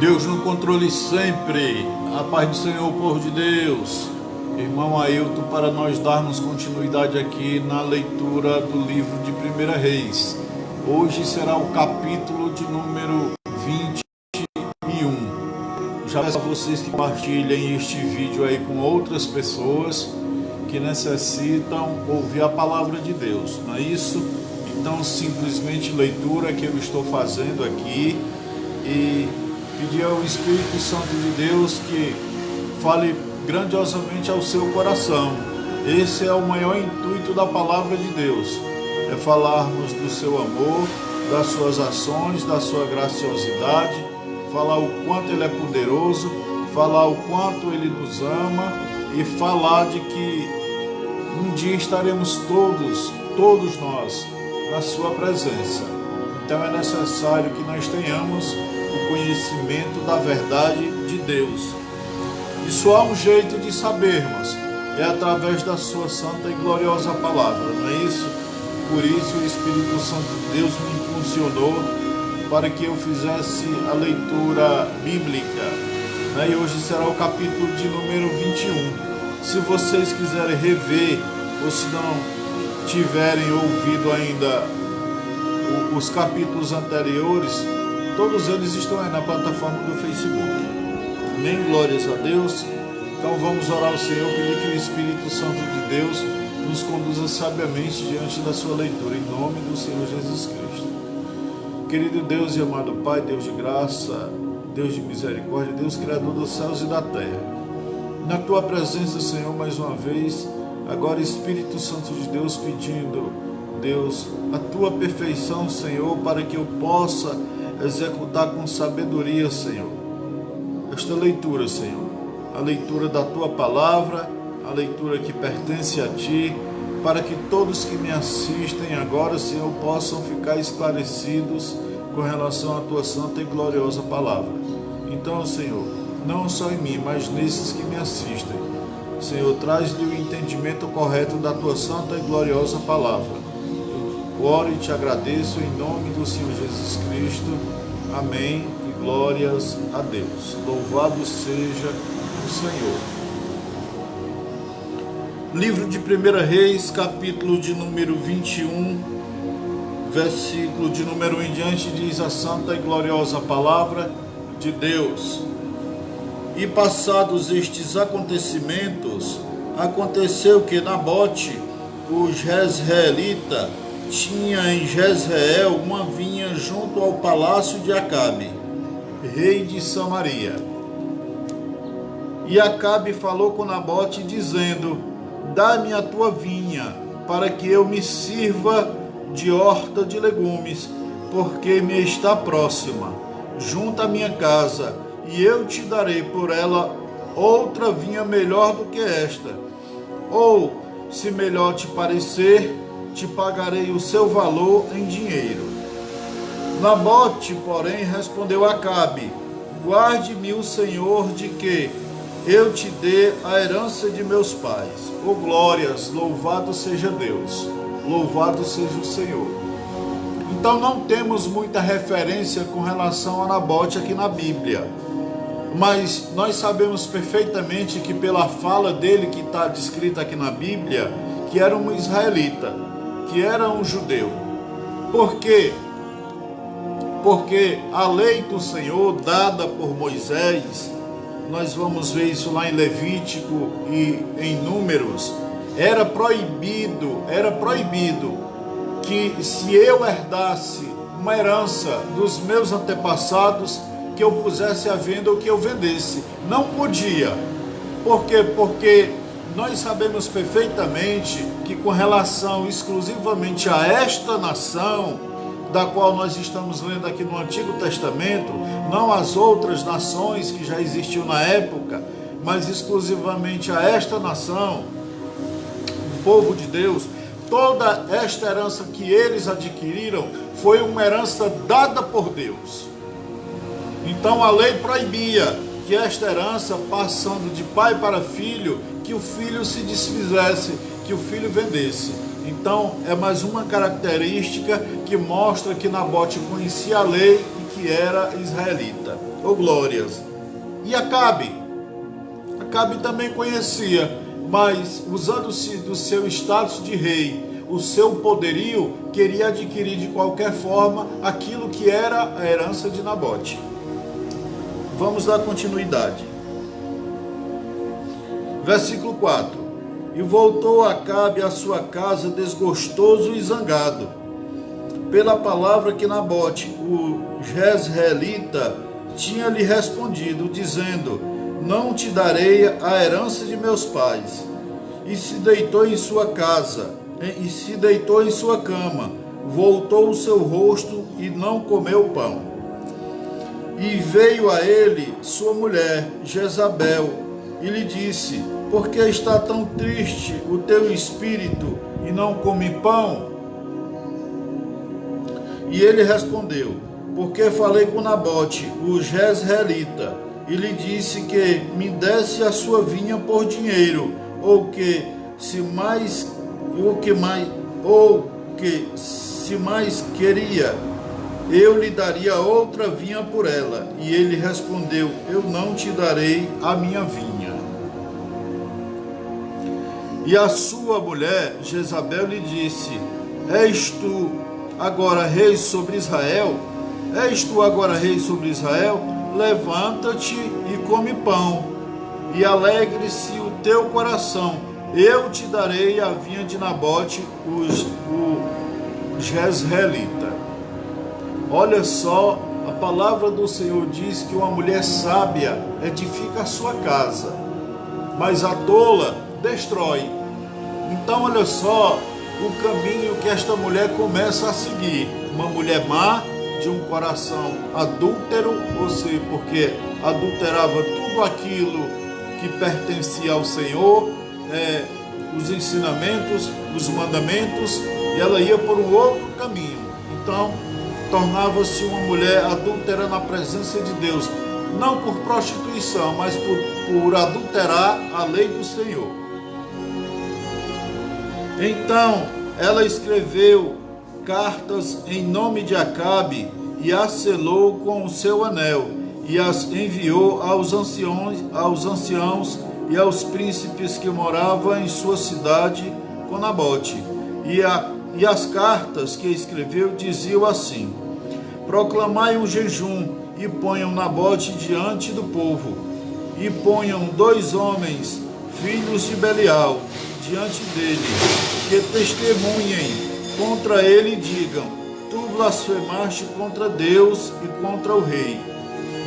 Deus no controle sempre. A paz do Senhor, povo de Deus. Irmão Ailton, para nós darmos continuidade aqui na leitura do livro de 1 Reis. Hoje será o capítulo de número 21. Já peço a vocês que compartilhem este vídeo aí com outras pessoas que necessitam ouvir a palavra de Deus, não é isso? Então, simplesmente leitura que eu estou fazendo aqui e pedir ao Espírito Santo de Deus que fale grandiosamente ao seu coração. Esse é o maior intuito da palavra de Deus, é falarmos do seu amor, das suas ações, da sua graciosidade, falar o quanto ele é poderoso, falar o quanto ele nos ama e falar de que um dia estaremos todos nós na sua presença. Então é necessário que nós tenhamos o conhecimento da verdade de Deus. E só há um jeito de sabermos, é através da sua santa e gloriosa palavra, não é isso? Por isso o Espírito Santo de Deus me impulsionou para que eu fizesse a leitura bíblica, né? E hoje será o capítulo de número 21. Se vocês quiserem rever, ou se não tiverem ouvido ainda os capítulos anteriores, todos eles estão aí na plataforma do Facebook. Amém? Glórias a Deus. Então vamos orar ao Senhor, pedir que o Espírito Santo de Deus nos conduza sabiamente diante da sua leitura, em nome do Senhor Jesus Cristo. Querido Deus e amado Pai, Deus de graça, Deus de misericórdia, Deus criador dos céus e da terra, na tua presença, Senhor, mais uma vez, agora Espírito Santo de Deus, pedindo, Deus, a tua perfeição, Senhor, para que eu possa executar com sabedoria, Senhor, esta leitura, Senhor, a leitura da tua palavra, a leitura que pertence a ti, para que todos que me assistem agora, Senhor, possam ficar esclarecidos com relação à tua santa e gloriosa palavra. Então, Senhor, não só em mim, mas nesses que me assistem, Senhor, traz-lhe o entendimento correto da tua santa e gloriosa palavra. Eu oro e te agradeço em nome do Senhor Jesus Cristo. Amém e glórias a Deus. Louvado seja o Senhor. Livro de 1 Reis, capítulo de número 21, versículo de número 1 em diante, diz a santa e gloriosa palavra de Deus. E passados estes acontecimentos, aconteceu que Nabote, o jezreelita, tinha em Jezreel uma vinha junto ao palácio de Acabe, rei de Samaria. E Acabe falou com Nabote, dizendo: dá-me a tua vinha, para que eu me sirva de horta de legumes, porque me está próxima, junto à minha casa, e eu te darei por ela outra vinha melhor do que esta. Ou, se melhor te parecer, te pagarei o seu valor em dinheiro. Nabote, porém, respondeu a Acabe: guarde-me o Senhor de que eu te dê a herança de meus pais. Oh glórias, louvado seja Deus, louvado seja o Senhor. Então não temos muita referência com relação a Nabote aqui na Bíblia, mas nós sabemos perfeitamente que pela fala dele que está descrita aqui na Bíblia, que era um israelita, que era um judeu. Por quê? Porque a lei do Senhor dada por Moisés, nós vamos ver isso lá em Levítico e em Números, era proibido que se eu herdasse uma herança dos meus antepassados, que eu pusesse à venda ou que eu vendesse. Não podia. Por quê? Porque nós sabemos perfeitamente que com relação exclusivamente a esta nação, da qual nós estamos lendo aqui no Antigo Testamento, não as outras nações que já existiam na época, mas exclusivamente a esta nação, o povo de Deus, toda esta herança que eles adquiriram foi uma herança dada por Deus. Então a lei proibia que esta herança, passando de pai para filho, que o filho se desfizesse, que o filho vendesse. Então é mais uma característica que mostra que Nabote conhecia a lei e que era israelita. ou glórias. E Acabe também conhecia, mas usando-se do seu status de rei, o seu poderio, queria adquirir de qualquer forma aquilo que era a herança de Nabote. Vamos dar continuidade. Versículo 4. E voltou Acabe à sua casa desgostoso e zangado, pela palavra que Nabote, o Jezreelita, tinha lhe respondido, dizendo: não te darei a herança de meus pais. E se deitou em sua casa, e se deitou em sua cama, voltou o seu rosto e não comeu pão. E veio a ele sua mulher, Jezabel, e lhe disse: por que está tão triste o teu espírito e não come pão? E ele respondeu: porque falei com Nabote, o Jezreelita, e lhe disse que me desse a sua vinha por dinheiro, ou que se mais queria, eu lhe daria outra vinha por ela. E ele respondeu: eu não te darei a minha vinha. E a sua mulher Jezabel lhe disse: és tu agora rei sobre Israel? És tu agora rei sobre Israel? Levanta-te e come pão, e alegre-se o teu coração. Eu te darei a vinha de Nabote, o Jezreelita. Olha só, a palavra do Senhor diz que uma mulher sábia edifica a sua casa, mas a tola destrói. Então olha só o caminho que esta mulher começa a seguir. Uma mulher má, de um coração adúltero, ou seja, porque adulterava tudo aquilo que pertencia ao Senhor, os ensinamentos, os mandamentos, e ela ia por um outro caminho. Então tornava-se uma mulher adúltera na presença de Deus, não por prostituição, mas por adulterar a lei do Senhor. Então ela escreveu cartas em nome de Acabe e as selou com o seu anel, e as enviou aos anciãos e aos príncipes que moravam em sua cidade com Nabote. E as cartas que escreveu diziam assim: proclamai um jejum e ponham Nabote diante do povo, e ponham 2 homens, filhos de Belial, diante dele, que testemunhem contra ele e digam: tu blasfemaste contra Deus e contra o rei.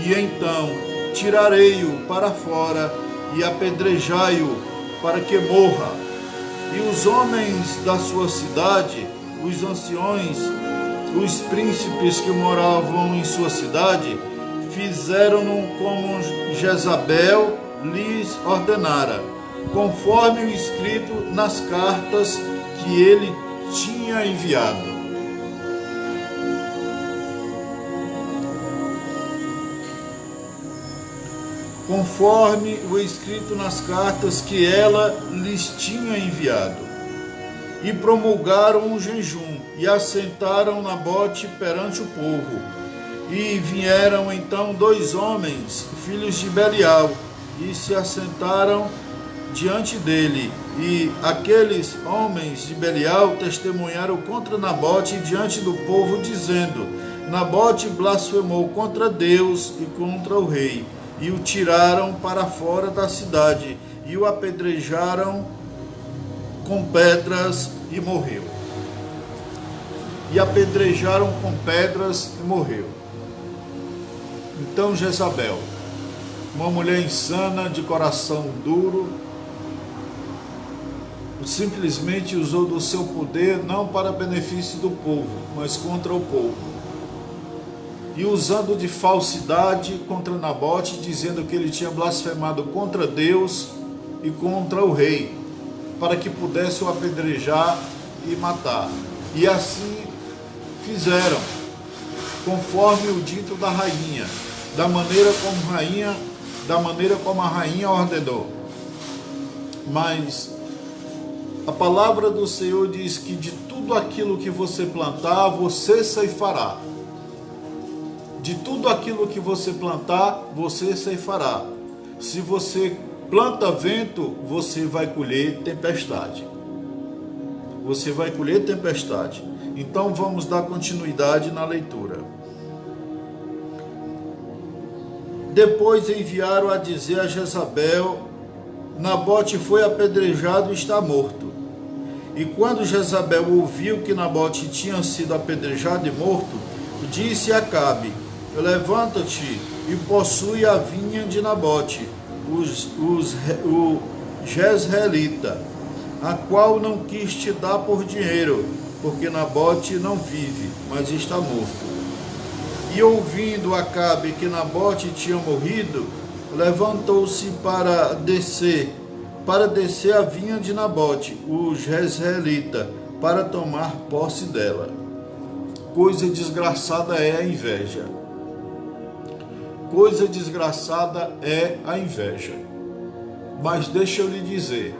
E então tirarei-o para fora e apedrejai-o para que morra. E os homens da sua cidade, os anciões, os príncipes que moravam em sua cidade, fizeram-no como Jezabel lhes ordenara, conforme o escrito nas cartas que ele tinha enviado. Conforme o escrito nas cartas que ela lhes tinha enviado. E promulgaram um jejum, e assentaram Nabote perante o povo. E vieram então 2 homens, filhos de Belial, e se assentaram diante dele. E aqueles homens de Belial testemunharam contra Nabote diante do povo, dizendo: Nabote blasfemou contra Deus e contra o rei. E o tiraram para fora da cidade, e o apedrejaram com pedras, e morreu. E apedrejaram com pedras e morreu. Então Jezabel, uma mulher insana, de coração duro, simplesmente usou do seu poder não para benefício do povo, mas contra o povo. E usando de falsidade contra Nabote, dizendo que ele tinha blasfemado contra Deus e contra o rei, para que pudesse o apedrejar e matar. E assim fizeram, conforme o dito da rainha, da maneira como a rainha ordenou. Mas a palavra do Senhor diz que de tudo aquilo que você plantar, você ceifará. De tudo aquilo que você plantar, você ceifará. Se você planta vento, você vai colher tempestade. Você vai colher tempestade. Então vamos dar continuidade na leitura. Depois enviaram a dizer a Jezabel: Nabote foi apedrejado e está morto. E quando Jezabel ouviu que Nabote tinha sido apedrejado e morto, disse a Acabe: Levanta-te e possui a vinha de Nabote, o Jezreelita, a qual não quis te dar por dinheiro, porque Nabote não vive, mas está morto. E ouvindo Acabe que Nabote tinha morrido, levantou-se para descer a vinha de Nabote, o Jezreelita, para tomar posse dela. Coisa desgraçada é a inveja. Coisa desgraçada é a inveja. Mas deixa eu lhe dizer,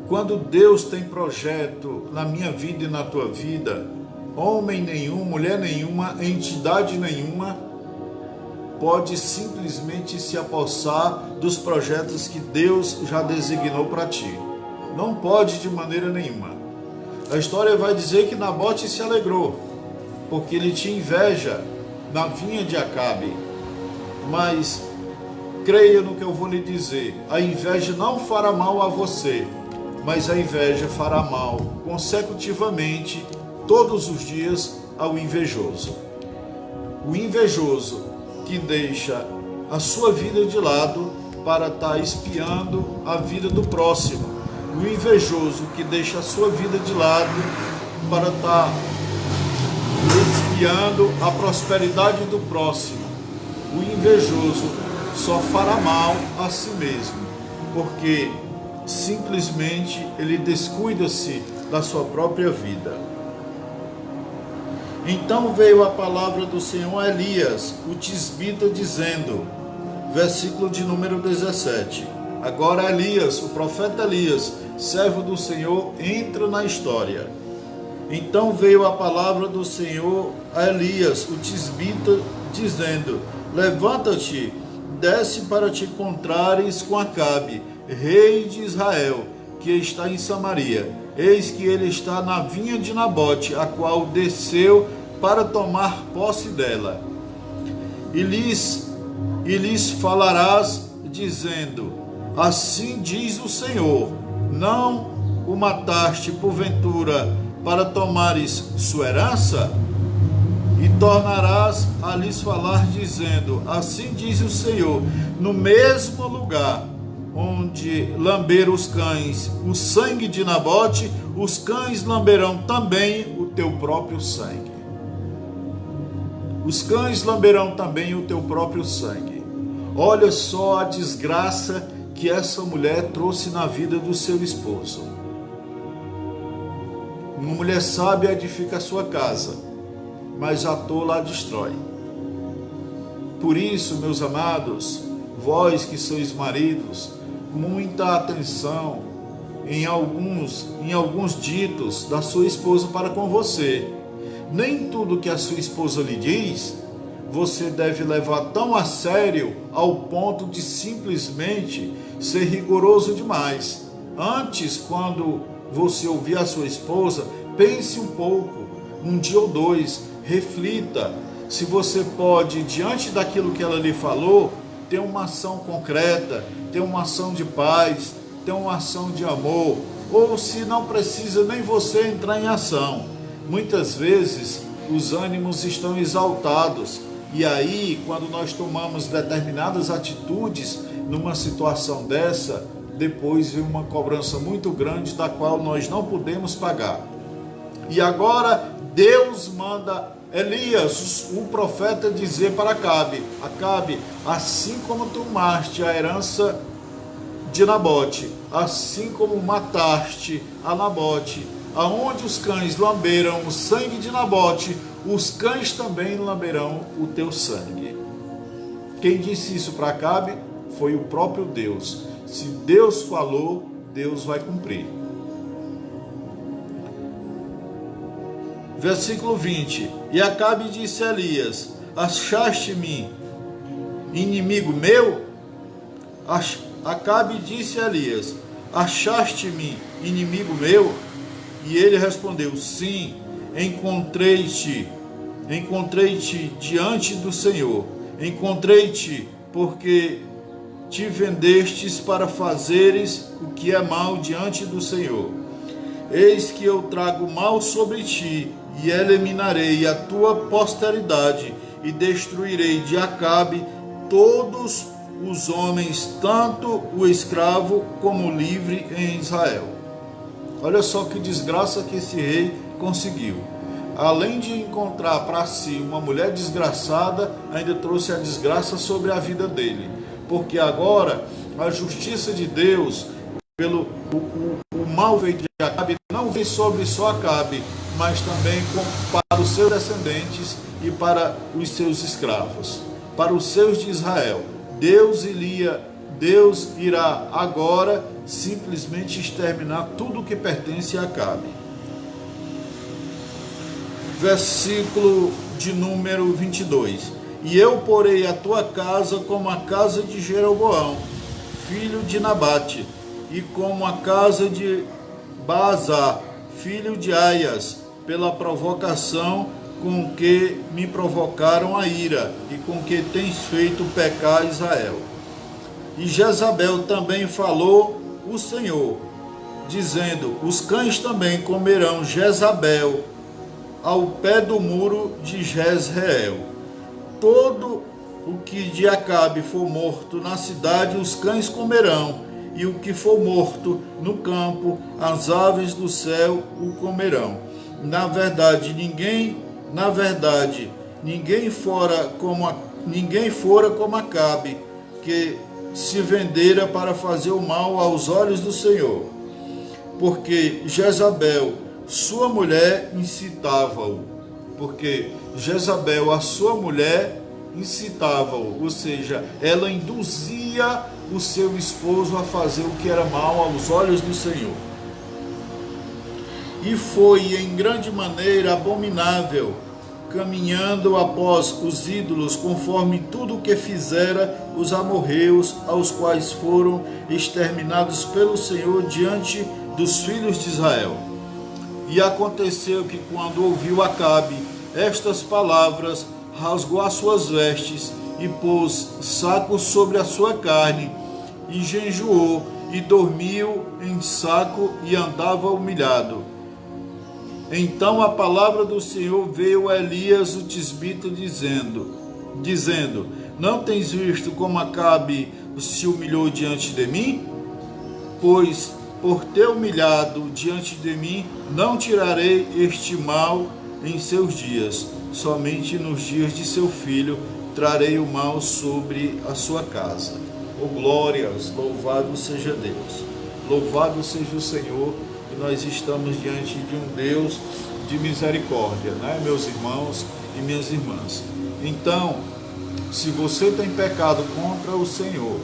quando Deus tem projeto na minha vida e na tua vida, homem nenhum, mulher nenhuma, entidade nenhuma pode simplesmente se apossar dos projetos que Deus já designou para ti. Não pode de maneira nenhuma. A história vai dizer que Nabote se alegrou, porque ele tinha inveja na vinha de Acabe. Mas creia no que eu vou lhe dizer, a inveja não fará mal a você, mas a inveja fará mal consecutivamente todos os dias ao invejoso. O invejoso que deixa a sua vida de lado para estar espiando a vida do próximo. O invejoso que deixa a sua vida de lado para estar espiando a prosperidade do próximo. O invejoso só fará mal a si mesmo, porque simplesmente ele descuida-se da sua própria vida. Então veio a palavra do Senhor a Elias, o tisbita, dizendo, versículo de número 17, agora Elias, o profeta Elias, servo do Senhor, entra na história. Então veio a palavra do Senhor a Elias, o tisbita, dizendo, levanta-te, desce para te encontrares com Acabe, rei de Israel, que está em Samaria. Eis que ele está na vinha de Nabote, a qual desceu para tomar posse dela. E lhes falarás, dizendo, assim diz o Senhor, não o mataste porventura para tomares sua herança? E tornarás a lhes falar, dizendo, assim diz o Senhor, no mesmo lugar onde lamberam os cães o sangue de Nabote, os cães lamberão também o teu próprio sangue. Os cães lamberão também o teu próprio sangue. Olha só a desgraça que essa mulher trouxe na vida do seu esposo. Uma mulher sábia edifica a sua casa, mas a tola a destrói. Por isso, meus amados, vós que sois maridos, muita atenção em alguns ditos da sua esposa para com você. Nem tudo que a sua esposa lhe diz, você deve levar tão a sério ao ponto de simplesmente ser rigoroso demais. Antes, quando você ouvir a sua esposa, pense um pouco, um dia ou dois, reflita se você pode, diante daquilo que ela lhe falou, ter uma ação concreta, ter uma ação de paz, ter uma ação de amor, ou se não precisa nem você entrar em ação. Muitas vezes os ânimos estão exaltados e aí, quando nós tomamos determinadas atitudes numa situação dessa, depois vem uma cobrança muito grande da qual nós não podemos pagar. E agora Deus manda Elias, o profeta, dizer para Acabe, Acabe, assim como tomaste a herança de Nabote, assim como mataste a Nabote, aonde os cães lamberam o sangue de Nabote, os cães também lamberão o teu sangue. Quem disse isso para Acabe foi o próprio Deus. Se Deus falou, Deus vai cumprir. Versículo 20. E Acabe disse a Elias, achaste-me inimigo meu? Acabe disse a Elias: achaste-me inimigo meu? E ele respondeu: sim, encontrei-te diante do Senhor. Encontrei-te porque te vendestes para fazeres o que é mal diante do Senhor. Eis que eu trago mal sobre ti, e eliminarei a tua posteridade, e destruirei de Acabe todos os homens, tanto o escravo como o livre em Israel. Olha só que desgraça que esse rei conseguiu. Além de encontrar para si uma mulher desgraçada, ainda trouxe a desgraça sobre a vida dele. Porque agora a justiça de Deus, pelo o mal feito de Acabe, não vem sobre só Acabe, mas também para os seus descendentes e para os seus escravos, para os seus de Israel. Deus irá agora simplesmente exterminar tudo que pertence a Acabe. Versículo de número 22. E eu porei a tua casa como a casa de Jeroboão, filho de Nabate, e como a casa de Baasá, filho de Aias, pela provocação com que me provocaram a ira, e com que tens feito pecar Israel. E Jezabel também falou o Senhor, dizendo: os cães também comerão Jezabel ao pé do muro de Jezreel. Todo o que de Acabe for morto na cidade, os cães comerão, e o que for morto no campo, as aves do céu o comerão. Na verdade, ninguém fora como Acabe, que se vendera para fazer o mal aos olhos do Senhor. Porque Jezabel, sua mulher, incitava-o. Porque Jezabel, a sua mulher, incitava-o, ou seja, ela induzia o seu esposo a fazer o que era mal aos olhos do Senhor. E foi em grande maneira abominável, caminhando após os ídolos, conforme tudo o que fizera os amorreus, aos quais foram exterminados pelo Senhor diante dos filhos de Israel. E aconteceu que, quando ouviu Acabe estas palavras, rasgou as suas vestes e pôs saco sobre a sua carne, e jejuou, e dormiu em saco, e andava humilhado. Então a palavra do Senhor veio a Elias o tisbita, dizendo: não tens visto como Acabe se humilhou diante de mim? Pois por ter humilhado diante de mim, não tirarei este mal em seus dias. Somente nos dias de seu filho trarei o mal sobre a sua casa. Oh, glórias, louvado seja Deus. Louvado seja o Senhor, que nós estamos diante de um Deus de misericórdia, né, meus irmãos e minhas irmãs? Então, se você tem pecado contra o Senhor,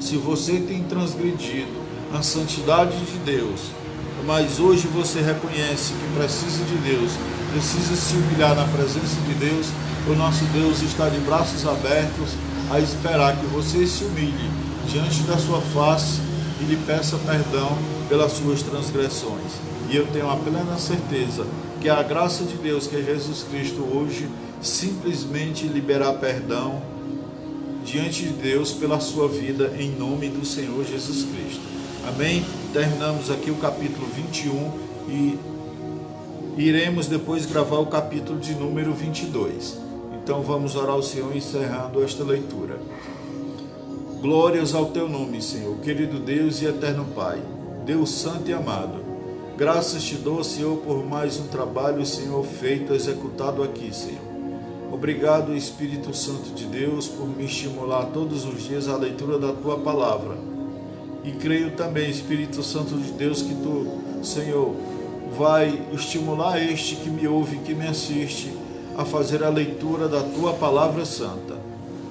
se você tem transgredido a santidade de Deus, mas hoje você reconhece que precisa de Deus, precisa se humilhar na presença de Deus, o nosso Deus está de braços abertos a esperar que você se humilhe diante da sua face e lhe peça perdão pelas suas transgressões. E eu tenho a plena certeza que a graça de Deus, que é Jesus Cristo, hoje simplesmente liberar perdão diante de Deus pela sua vida, em nome do Senhor Jesus Cristo. Amém? Terminamos aqui o capítulo 21 e iremos depois gravar o capítulo de número 22. Então vamos orar ao Senhor encerrando esta leitura. Glórias ao teu nome, Senhor, querido Deus e eterno Pai, Deus santo e amado. Graças te dou, Senhor, por mais um trabalho, Senhor, feito, executado aqui, Senhor. Obrigado, Espírito Santo de Deus, por me estimular todos os dias à leitura da tua palavra. E creio também, Espírito Santo de Deus, que tu, Senhor, vai estimular este que me ouve, que me assiste, a fazer a leitura da tua palavra santa.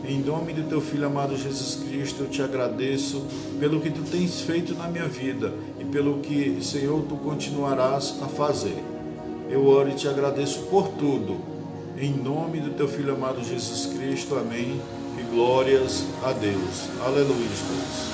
Em nome do teu Filho amado Jesus Cristo, eu te agradeço pelo que tu tens feito na minha vida e pelo que, Senhor, tu continuarás a fazer. Eu oro e te agradeço por tudo. Em nome do teu Filho amado Jesus Cristo, amém. E glórias a Deus. Aleluia, Deus.